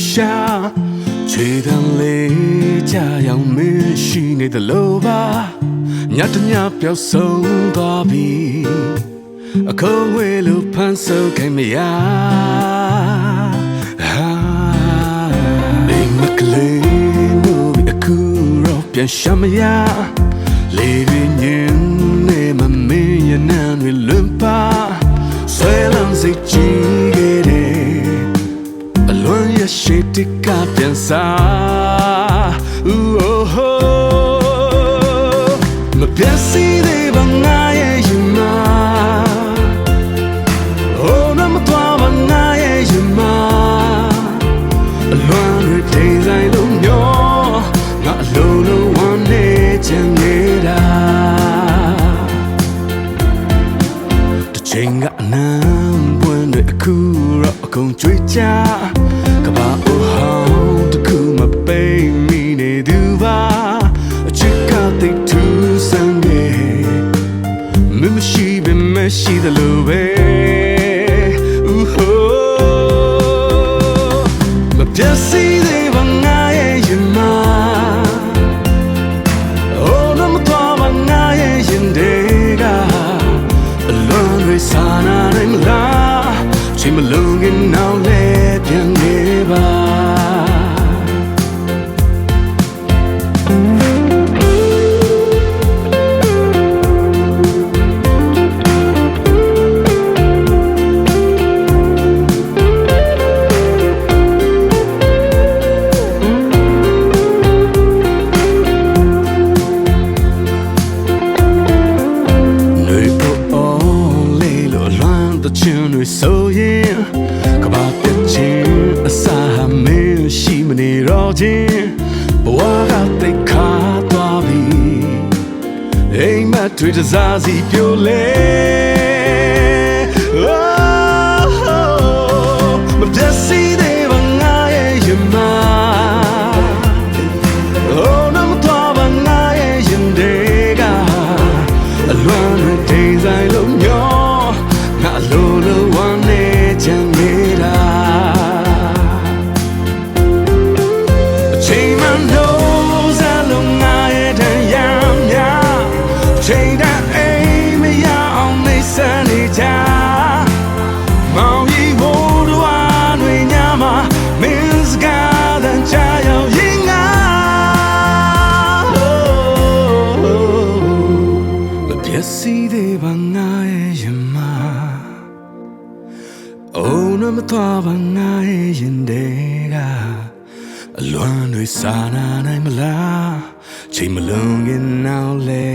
ရှာချွေတန်လေးကြာရောက်မင်းရှိနေသလိုပါညတညပြောက်ဆုံးသွားပြီအခုဝေးလို့ဖန်ဆုပ်ခဲ့မရအိမ်မကလေးတို့အခုတော့ပြန်ရှာမရလေးရင်းညင်းနေမမင်းရနန်းတွေလွန်ပါဆွဲလန်းစိတ်ကြီးခဲ့တယ်အလွန်ရရှိတိကပြန်စားမပြတ်စီသေးပါငါရဲ့ရင်မှာနမတော်ပါငါရဲ့ရင်မှာအလွန်တွေထိန်ဆိုင်လို့မျောငါအလုံးလုံးဝမ်းနေချင်နေတာတစ်ချိန်ကအနမ်းပွင့်တွေအခုတော့အကုန်ကြွေးကြကဘာအိုဟောင်းတခုမပိတ်မိနေသူပါအချစ်ကတိတ်ထူးဆန်းခဲ့မမရှိဘဲမရှိသလိုပဲမပြတ်စီသေးပါငါရဲ့ရင်မှာနမတော်ပါငါရဲ့ရင်တွေကအလွန်တွေစာနာနိုင်မလားချိန်မလုံးခင်နောက်လဲပြန်နေပါချင်းတွေဆိုရင်ကဘာပြချင်းအစာမင်းရှိမနေတော့ချင်းဘဝကတိတ်ခါသွားပြီအိမ်မက်တွေတစားစီပြိုလဲမပြတ်စီသေးပါငါရဲ့ရင်မှာနမတော်ပါငါရဲ့ရင်တွေကအလွန်တွေထိန်ဆိုင်လို့မျောငါလိုလိုဝမ်းနေချင်နေတာအချိန်မှလို့စားလို့ငါရဲ့တန်ရမ်းများချိန်တိုင်းအိမ်မရအောင်နေစနေကြမောင်ကြီးဘိုးတို့အားတွေညမှာမင်းစကားတန်ချရောက်ရင်ငါမပြည့်စည်သေးပါငါရဲ့ရင်မှာနမတော်ပါငါရဲ့ရင်တွေကအလွန်တွေစာနာနိုင်မလားချိန်မလုံးခင်နောက်လဲ